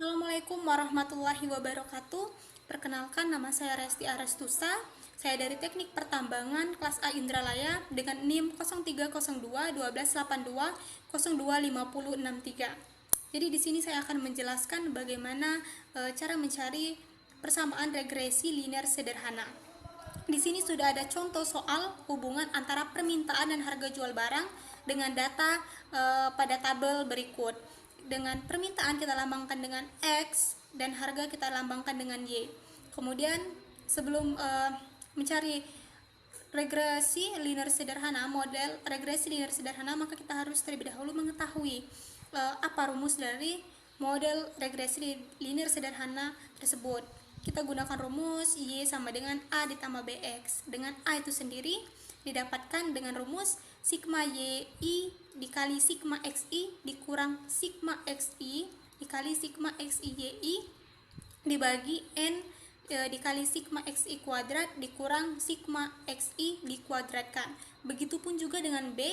Assalamualaikum warahmatullahi wabarakatuh. Perkenalkan, nama saya Resti Arestusa. Saya dari Teknik Pertambangan kelas A Indralaya dengan NIM 0302 1282 025063. Jadi di sini saya akan menjelaskan bagaimana cara mencari persamaan regresi linear sederhana. Di sini sudah ada contoh soal hubungan antara permintaan dan harga jual barang dengan data pada tabel berikut. Dengan permintaan kita lambangkan dengan X dan harga kita lambangkan dengan Y. Kemudian sebelum mencari regresi linear sederhana, model regresi linear sederhana, maka kita harus terlebih dahulu mengetahui apa rumus dari model regresi linear sederhana tersebut. Kita gunakan rumus Y sama dengan A ditambah BX. Dengan A itu sendiri didapatkan dengan rumus sigma YI dikali sigma XI dikurang sigma XI dikali sigma XI YI dibagi N dikali sigma XI kuadrat dikurang sigma XI dikuadratkan. Begitupun juga dengan B,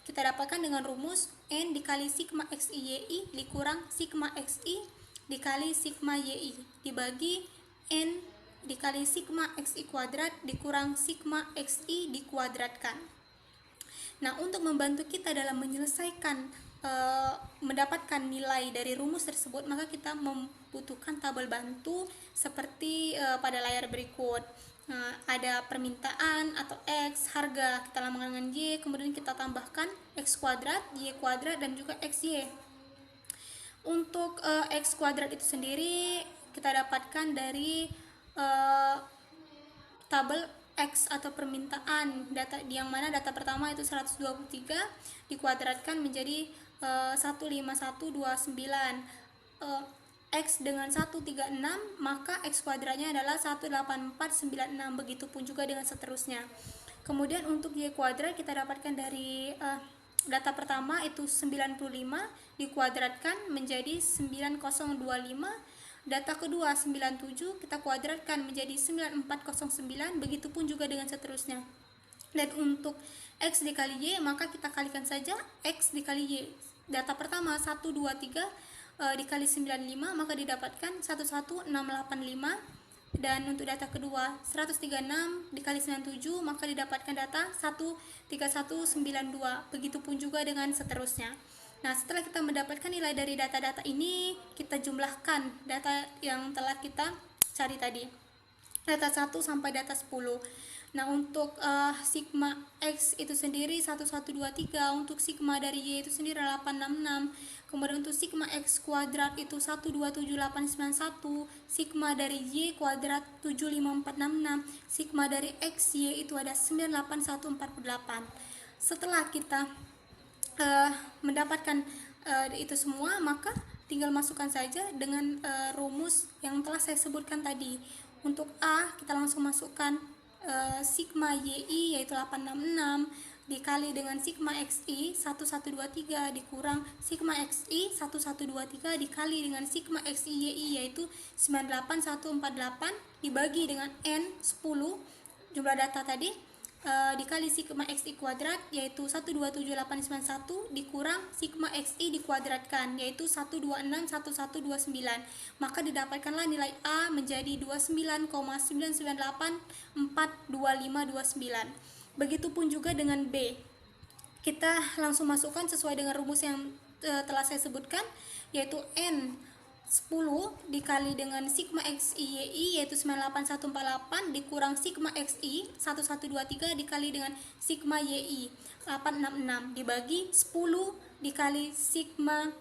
kita dapatkan dengan rumus N dikali sigma XI YI dikurang sigma XI dikali sigma YI dibagi N dikali sigma XI kuadrat dikurang sigma XI dikuadratkan. Nah, untuk membantu kita dalam menyelesaikan mendapatkan nilai dari rumus tersebut, maka kita membutuhkan tabel bantu seperti pada layar berikut. Ada permintaan atau X, harga kita lambangkan dengan Y, kemudian kita tambahkan X kuadrat, Y kuadrat, dan juga XY. Untuk X kuadrat itu sendiri kita dapatkan dari tabel X atau permintaan data, yang mana data pertama itu 123 dikuadratkan menjadi 15129. X dengan 136, maka X kuadratnya adalah 18496. Begitupun juga dengan seterusnya. Kemudian untuk Y kuadrat kita dapatkan dari data pertama itu 95 dikuadratkan menjadi 9025. Data kedua 97 kita kuadratkan menjadi 9409, begitupun juga dengan seterusnya. Dan untuk X dikali Y, maka kita kalikan saja X dikali Y. Data pertama 123 dikali 95, maka didapatkan 11685. Dan untuk data kedua 136 dikali 97, maka didapatkan data 13192. Begitupun juga dengan seterusnya. Nah, setelah kita mendapatkan nilai dari data-data ini, kita jumlahkan data yang telah kita cari tadi. Data 1 sampai data 10. Nah, untuk sigma X itu sendiri 1123, untuk sigma dari Y itu sendiri 866. Kemudian untuk sigma X kuadrat itu 127891, sigma dari Y kuadrat 75466, sigma dari XY itu ada 98148. Setelah kita mendapatkan itu semua, maka tinggal masukkan saja dengan rumus yang telah saya sebutkan tadi. Untuk A kita langsung masukkan sigma YI yaitu 866 dikali dengan sigma XI 1123 dikurang sigma XI 1123 dikali dengan sigma XI YI yaitu 98148 dibagi dengan N 10 jumlah data tadi, dikali sigma XI kuadrat yaitu 127891 dikurang sigma XI dikuadratkan yaitu 1261129, maka didapatkanlah nilai A menjadi 29,998,42529. Begitupun juga dengan B, kita langsung masukkan sesuai dengan rumus yang telah saya sebutkan, yaitu N 10 dikali dengan sigma XI YI yaitu 98148 dikurang sigma XI 1123 dikali dengan sigma YI 866 dibagi 10 dikali sigma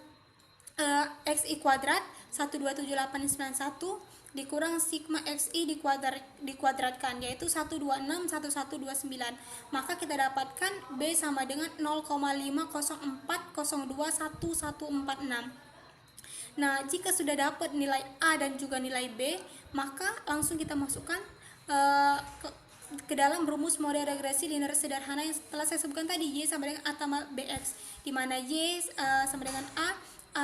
XI kuadrat 127891 dikurang sigma XI dikuadratkan yaitu 1261129, maka kita dapatkan B sama dengan 0,504021146. Nah, jika sudah dapat nilai A dan juga nilai B, maka langsung kita masukkan ke dalam rumus model regresi linear sederhana yang telah saya sebutkan tadi, Y sama dengan A tambah BX, di mana Y sama dengan A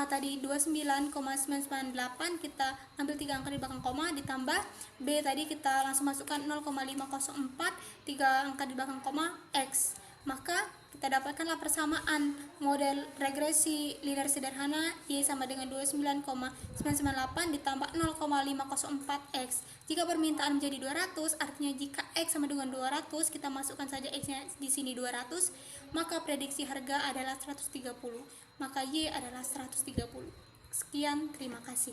tadi 29,998, kita ambil 3 angka di belakang koma, ditambah B tadi kita langsung masukkan 0,504 3 angka di belakang koma X. Maka kita dapatkanlah persamaan model regresi linear sederhana Y sama dengan 29,998 ditambah 0,504X. Jika permintaan menjadi 200, artinya jika X sama dengan 200, kita masukkan saja X-nya di sini 200, maka prediksi harga adalah 130, maka Y adalah 130. Sekian, terima kasih.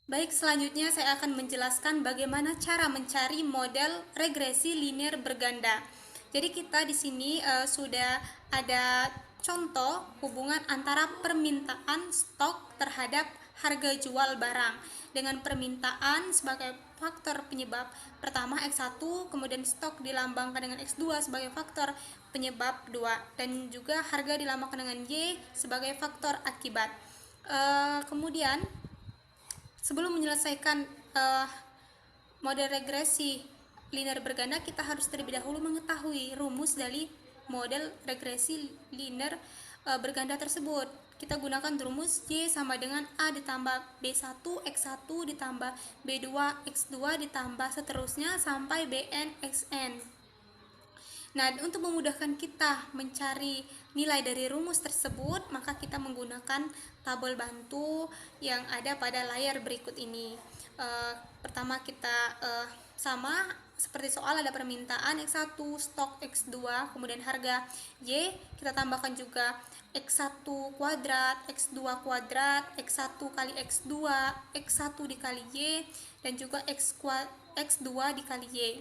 Baik, selanjutnya saya akan menjelaskan bagaimana cara mencari model regresi linear berganda. Jadi kita di sini sudah ada contoh hubungan antara permintaan stok terhadap harga jual barang dengan permintaan sebagai faktor penyebab pertama X1, kemudian stok dilambangkan dengan X2 sebagai faktor penyebab 2, dan juga harga dilambangkan dengan Y sebagai faktor akibat. Kemudian sebelum menyelesaikan model regresi linear berganda, kita harus terlebih dahulu mengetahui rumus dari model regresi linear berganda tersebut. Kita gunakan rumus Y sama dengan A ditambah B1 X1 ditambah B2 X2 ditambah seterusnya sampai Bn Xn. Nah, untuk memudahkan kita mencari nilai dari rumus tersebut, maka kita menggunakan tabel bantu yang ada pada layar berikut ini. Pertama kita sama seperti soal, ada permintaan X1, stok X2, kemudian harga Y, kita tambahkan juga X1 kuadrat, X2 kuadrat, X1 kali X2, X1 dikali Y, dan juga X2 dikali Y.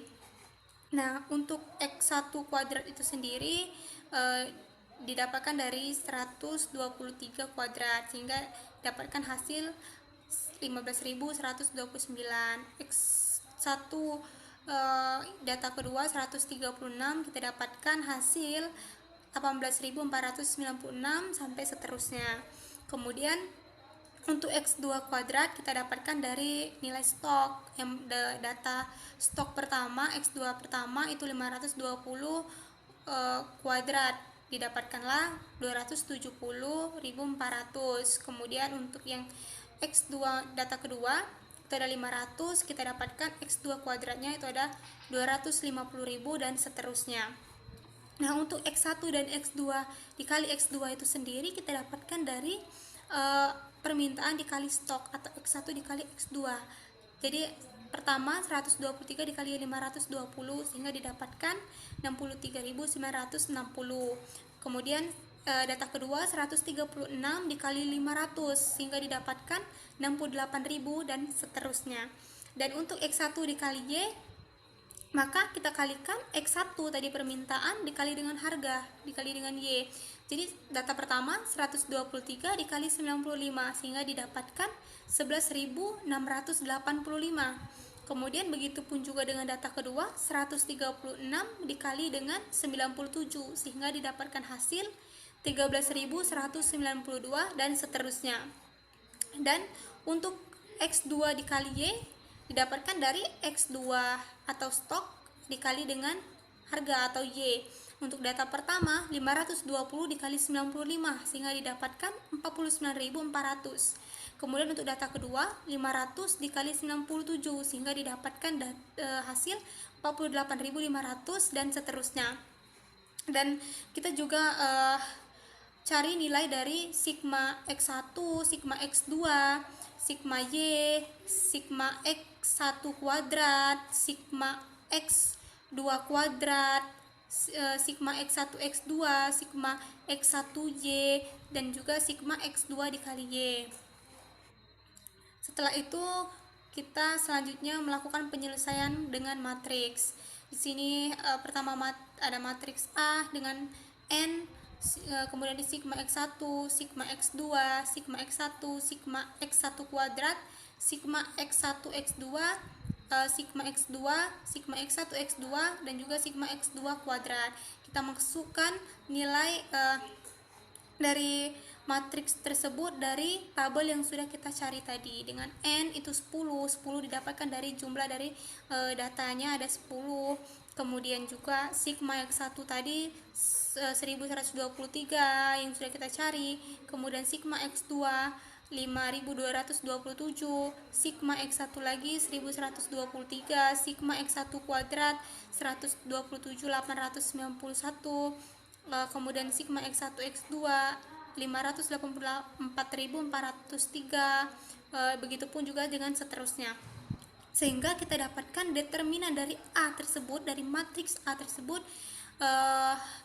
Nah, untuk X1 kuadrat itu sendiri didapatkan dari 123 kuadrat, sehingga dapatkan hasil 15.129. X1 data kedua 136, kita dapatkan hasil 18.496 sampai seterusnya. Kemudian untuk X2 kuadrat kita dapatkan dari nilai stok, yang data stok pertama X2 pertama itu 520 kuadrat, didapatkanlah 270.400. Kemudian untuk yang X2 data kedua itu ada 500, kita dapatkan X2 kuadratnya itu ada 250.000 dan seterusnya. Nah, untuk X1 dan X2 dikali X2 itu sendiri kita dapatkan dari permintaan dikali stok atau X1 dikali X2. Jadi pertama 123 dikali 520 sehingga didapatkan 63.960. Kemudian data kedua 136 dikali 500 sehingga didapatkan 68.000 dan seterusnya. Dan untuk X1 dikali Y, maka kita kalikan X1 tadi permintaan dikali dengan harga dikali dengan Y. Jadi data pertama 123 dikali 95 sehingga didapatkan 11.685. Kemudian begitu pun juga dengan data kedua 136 dikali dengan 97 sehingga didapatkan hasil 13.192 dan seterusnya. Dan untuk X2 dikali Y didapatkan dari X2 atau stok dikali dengan harga atau Y. Untuk data pertama 520 dikali 95 sehingga didapatkan 49.400. Kemudian untuk data kedua 500 dikali 97 sehingga didapatkan hasil 48.500 dan seterusnya. Dan kita juga cari nilai dari sigma X1, sigma X2, sigma Y, sigma X1 kuadrat, sigma X2 kuadrat, sigma X1 X2, sigma X1Y, dan juga sigma X2 dikali Y. Setelah itu kita selanjutnya melakukan penyelesaian dengan matriks. Di sini pertama ada matriks A dengan N, kemudian di sigma X1, sigma X2, sigma X1, sigma X1 kuadrat, sigma X1 X2, sigma X2, sigma X1 X2, dan juga sigma X2 kuadrat. Kita masukkan nilai dari matriks tersebut dari tabel yang sudah kita cari tadi. Dengan N itu 10 didapatkan dari jumlah dari datanya ada 10. Kemudian juga sigma X1 tadi 1123 yang sudah kita cari. Kemudian sigma X2 5227, sigma X1 lagi 1123, sigma X1 kuadrat 127.891, kemudian sigma X1 X2 584.403, begitupun juga dengan seterusnya. Sehingga kita dapatkan determinan dari A tersebut, dari matriks A tersebut,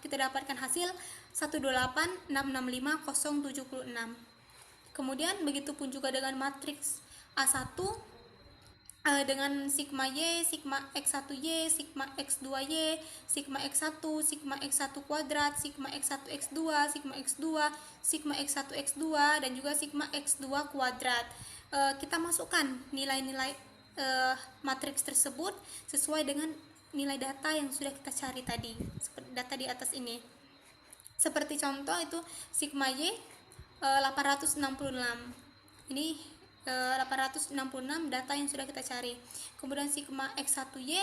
kita dapatkan hasil 128.665.076. Kemudian begitupun juga dengan matriks A1 dengan sigma Y, sigma X1Y, sigma X2Y, sigma X1, sigma X1 kuadrat, sigma X1 X2, sigma X2, sigma X1 X2, dan juga sigma X2 kuadrat. Kita masukkan nilai-nilai matriks tersebut sesuai dengan nilai data yang sudah kita cari tadi, seperti data di atas ini. Seperti contoh itu sigma Y 866. Ini 866 data yang sudah kita cari. Kemudian sigma X1Y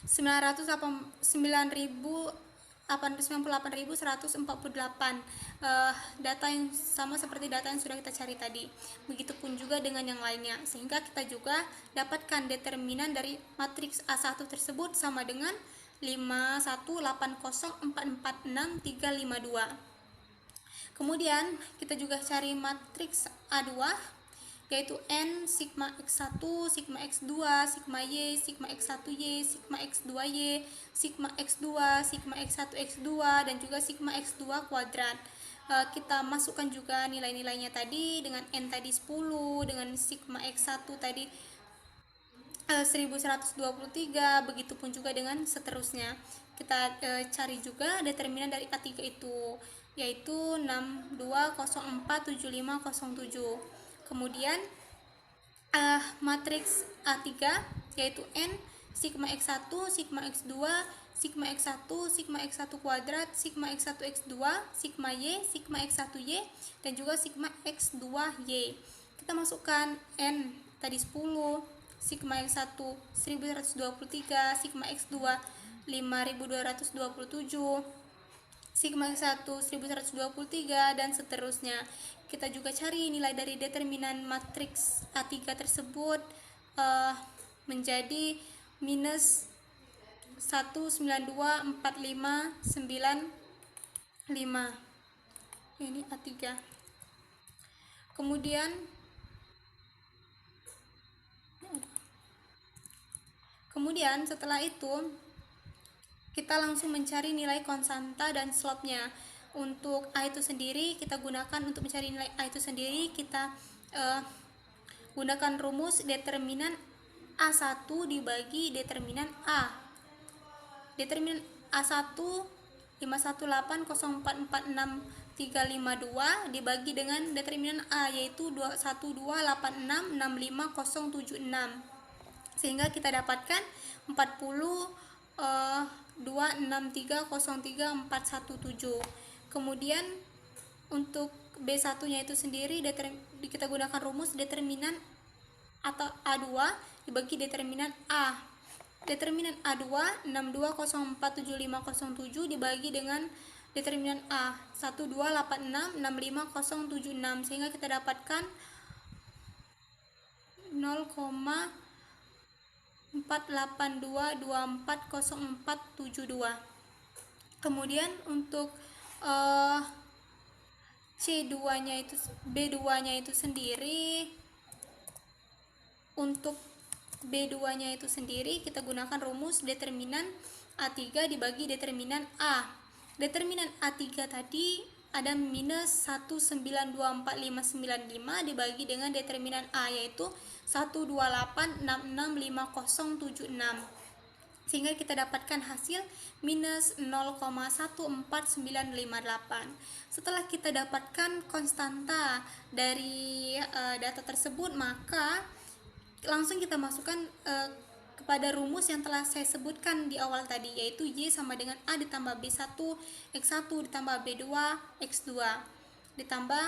998.148, data yang sama seperti data yang sudah kita cari tadi. Begitupun juga dengan yang lainnya, sehingga kita juga dapatkan determinan dari matriks A1 tersebut sama dengan 5180446.352. Kemudian kita juga cari matriks A2, yaitu N sigma X1, sigma X2, sigma Y, sigma X1Y, sigma X2Y, sigma X2, sigma X1 X2, dan juga sigma X2 kuadrat. Kita masukkan juga nilai-nilainya tadi dengan N tadi 10, dengan sigma X1 tadi 1123, begitupun juga dengan seterusnya. Kita cari juga determinan dari A3 itu, yaitu 62047507. Kemudian matriks A3 yaitu N sigma X1, sigma X2, sigma X1, sigma X1 kuadrat, sigma X1 X2, sigma Y, sigma X1Y, dan juga sigma X2Y. Kita masukkan N tadi 10, sigma X1 1123, sigma X2 5227, sigma X1 1123, dan seterusnya. Kita juga cari nilai dari determinan matriks A3 tersebut menjadi minus 1924595. Ini A3. Kemudian setelah itu kita langsung mencari nilai konstanta dan slope-nya. Untuk A itu sendiri kita gunakan, untuk mencari nilai A itu sendiri kita gunakan rumus determinan A1 dibagi determinan A. Determinan A1 5180446.352 dibagi dengan determinan A, yaitu 128665076, sehingga kita dapatkan 263034117. Kemudian untuk B1 nya itu sendiri kita gunakan rumus determinan atau A2 dibagi determinan A. Determinan A2 62047507 dibagi dengan determinan A 128665076, sehingga kita dapatkan 0,482240472. Kemudian untuk C2-nya itu, B2-nya itu sendiri, untuk B2-nya itu sendiri kita gunakan rumus determinan A3 dibagi determinan A. Determinan A3 tadi ada minus 1924595 dibagi dengan determinan A, yaitu 128665076, sehingga kita dapatkan hasil minus 0,14958. Setelah kita dapatkan konstanta dari data tersebut, maka langsung kita masukkan kepada rumus yang telah saya sebutkan di awal tadi, yaitu Y sama dengan A ditambah B1 X1 ditambah B2 X2 ditambah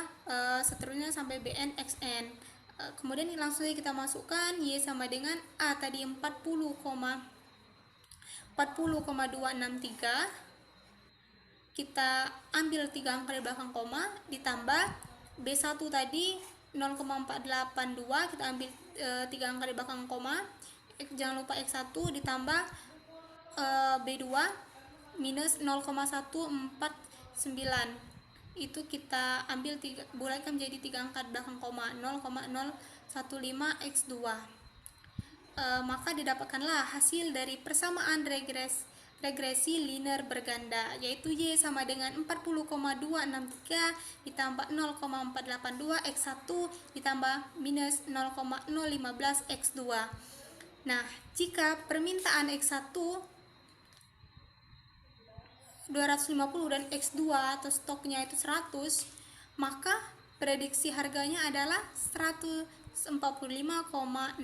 seterusnya sampai Bn Xn. Kemudian langsung kita masukkan Y sama dengan A tadi 40,263, kita ambil 3 angka di belakang koma, ditambah B1 tadi 0,482, kita ambil 3 angka di belakang koma. Jangan lupa X1 ditambah B2 minus 0,149. Itu kita ambil bulatkan menjadi 3 angka di belakang koma, 0,015 X2. Maka didapatkanlah hasil dari persamaan regresi linear berganda, yaitu Y sama dengan 40,263 ditambah 0,482 X1 ditambah minus 0,015 X2. Nah, jika permintaan X1 250 dan X2 atau stoknya itu 100, maka prediksi harganya adalah 145,685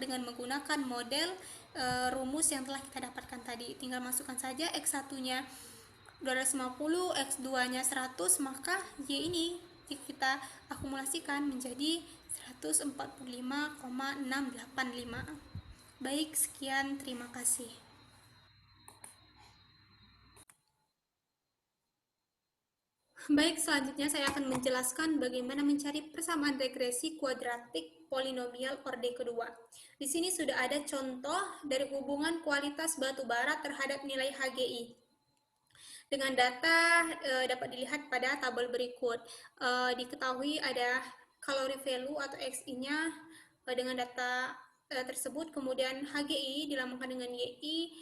dengan menggunakan model rumus yang telah kita dapatkan tadi. Tinggal masukkan saja X1-nya 250, X2-nya 100, maka Y ini kita akumulasikan menjadi 145,685. Baik, sekian, terima kasih. Baik, selanjutnya saya akan menjelaskan bagaimana mencari persamaan regresi kuadratik polinomial orde kedua. Di sini sudah ada contoh dari hubungan kualitas batu bara terhadap nilai HGI. Dengan data dapat dilihat pada tabel berikut. Diketahui ada kalori value atau XI-nya dengan data tersebut, kemudian HGI dilambangkan dengan YI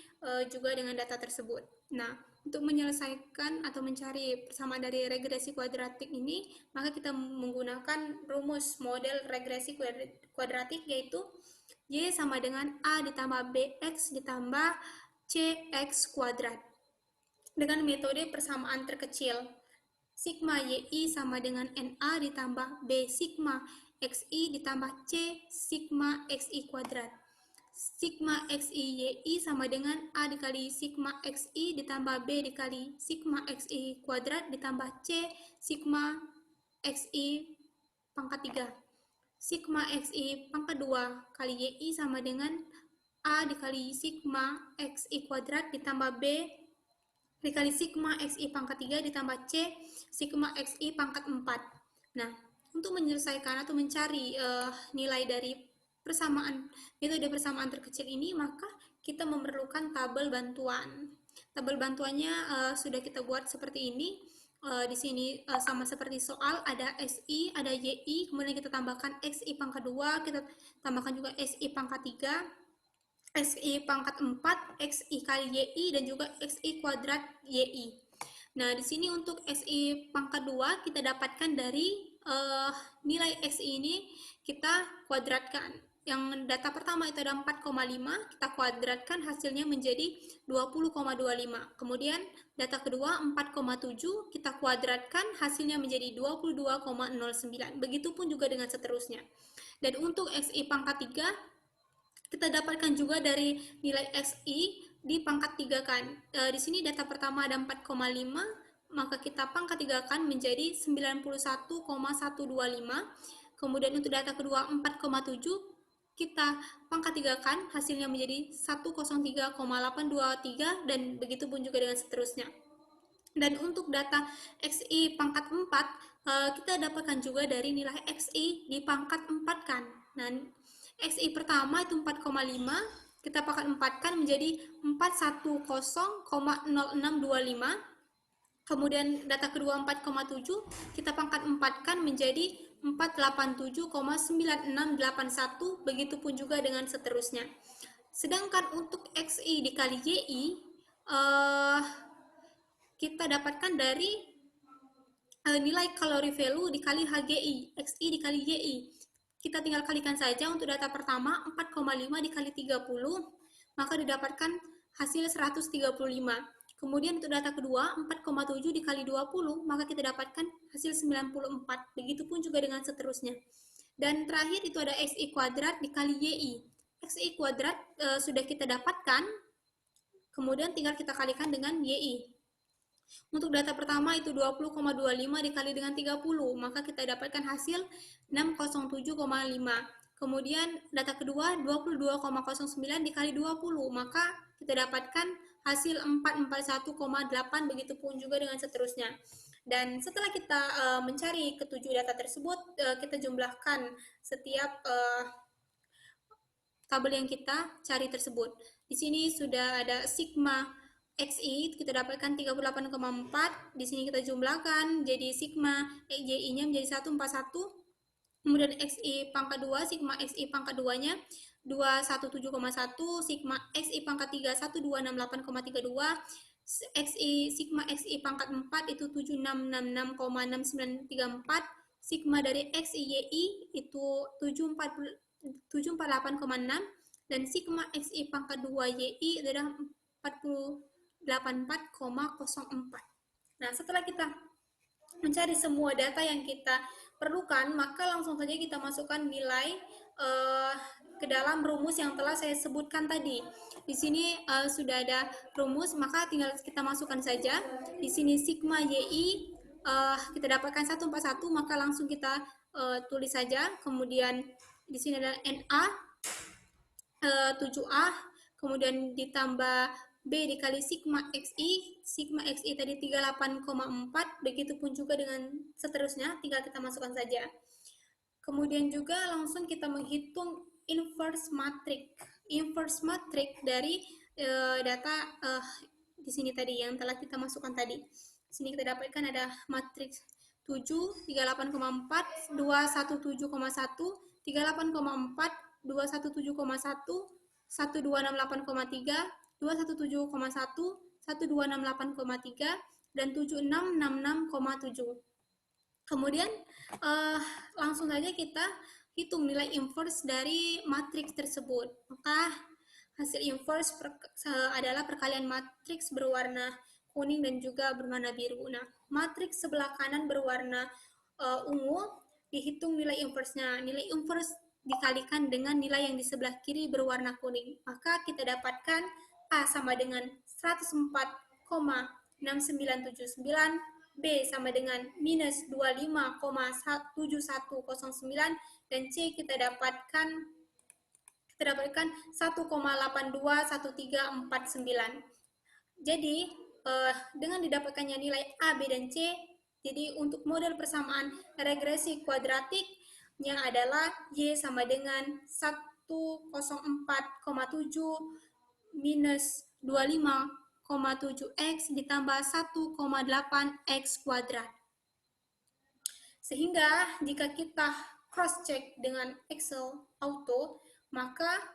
juga dengan data tersebut. Nah, untuk menyelesaikan atau mencari persamaan dari regresi kuadratik ini, maka kita menggunakan rumus model regresi kuadratik, yaitu Y sama dengan A ditambah BX ditambah CX kuadrat. Dengan metode persamaan terkecil, sigma YI sama dengan NA ditambah B sigma XI ditambah C sigma XI kuadrat. Sigma XI YI sama dengan A dikali sigma XI ditambah B dikali sigma XI kuadrat ditambah C sigma XI pangkat 3. Sigma XI pangkat 2 kali YI sama dengan A dikali sigma XI kuadrat ditambah B dikali sigma XI pangkat 3 ditambah C sigma XI pangkat 4. Nah, untuk menyelesaikan atau mencari nilai dari metode persamaan terkecil ini, maka kita memerlukan tabel bantuan. Tabel bantuannya sudah kita buat seperti ini. Di sini sama seperti soal, ada SI, ada YI, kemudian kita tambahkan XI pangkat 2, kita tambahkan juga SI pangkat 3, XI pangkat 4, XI kali YI, dan juga XI kuadrat YI. Nah, di sini untuk XI pangkat 2 kita dapatkan dari nilai XI ini kita kuadratkan. Yang data pertama itu ada 4,5, kita kuadratkan hasilnya menjadi 20,25. Kemudian data kedua 4,7, kita kuadratkan hasilnya menjadi 22,09. Begitupun juga dengan seterusnya. Dan untuk XI pangkat 3, kita dapatkan juga dari nilai XI di pangkat 3 kan. Di sini data pertama ada 4,5, maka kita pangkat 3 kan menjadi 91,125. Kemudian untuk data kedua 4,7, kita pangkat 3 kan hasilnya menjadi 103,823, dan begitu pun juga dengan seterusnya. Dan untuk data XI pangkat 4, kita dapatkan juga dari nilai XI di pangkat 4 kan. Nah, XI pertama itu 4,5, kita pangkat 4 kan menjadi 410,0625. Kemudian data kedua 4,7, kita pangkat 4 kan menjadi 487,9681, begitupun juga dengan seterusnya. Sedangkan untuk XI dikali YI, kita dapatkan dari nilai kalori value dikali HGI, XI dikali YI. Kita tinggal kalikan saja. Untuk data pertama 4,5 dikali 30, maka didapatkan hasil 135. Kemudian untuk data kedua 4,7 dikali 20, maka kita dapatkan hasil 94. Begitupun juga dengan seterusnya. Dan terakhir itu ada XI kuadrat dikali YI. XI kuadrat sudah kita dapatkan, kemudian tinggal kita kalikan dengan YI. Untuk data pertama itu 20,25 dikali dengan 30, maka kita dapatkan hasil 607,5. Kemudian data kedua 22,09 dikali 20, maka kita dapatkan hasil 441,8, begitupun juga dengan seterusnya. Dan setelah kita mencari ketujuh data tersebut, kita jumlahkan setiap tabel yang kita cari tersebut. Di sini sudah ada sigma XI, kita dapatkan 38,4. Di sini kita jumlahkan, jadi sigma JI-nya menjadi 141. Kemudian XI pangkat 2, sigma XI pangkat 2-nya 217,1, sigma XI pangkat 3 1268,32, XI sigma XI pangkat 4 itu 7666,6934, sigma dari XI YI itu 748,6, dan sigma XI pangkat 2 YI adalah 484,04. Nah, setelah kita mencari semua data yang kita perlukan, maka langsung saja kita masukkan nilai ke dalam rumus yang telah saya sebutkan tadi. Di sini sudah ada rumus, maka tinggal kita masukkan saja. Di sini sigma YI kita dapatkan 141, maka langsung kita tulis saja. Kemudian di sini ada NA 7A, kemudian ditambah B dikali sigma XI tadi 38,4, begitupun juga dengan seterusnya, tinggal kita masukkan saja. Kemudian juga langsung kita menghitung inverse matrix dari data di sini tadi yang telah kita masukkan tadi. Di sini kita dapatkan ada matriks 7, 38,4, 217,1, 38,4, 217,1, 1268,3, 217,1, 1268,3, dan 7666,7. Kemudian langsung saja kita hitung nilai inverse dari matriks tersebut. Maka hasil inverse adalah perkalian matriks berwarna kuning dan juga berwarna biru. Nah, matriks sebelah kanan berwarna ungu, dihitung nilai inverse-nya. Nilai inverse dikalikan dengan nilai yang di sebelah kiri berwarna kuning. Maka kita dapatkan A sama dengan 104,6979, B sama dengan minus 25,7109, dan C kita dapatkan 1,821349. Jadi dengan didapatkannya nilai A, B, dan C, jadi untuk model persamaan regresi kuadratiknya adalah Y sama dengan 104,7 minus 25,7x ditambah 1,8x kuadrat. Sehingga jika kita cross check dengan Excel Auto, maka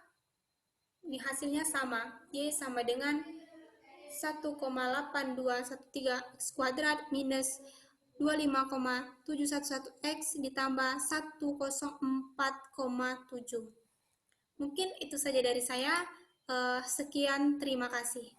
ini hasilnya sama. Y sama dengan 1,8213x kuadrat minus 25,711x ditambah 104,7. Mungkin itu saja dari saya. Sekian, terima kasih.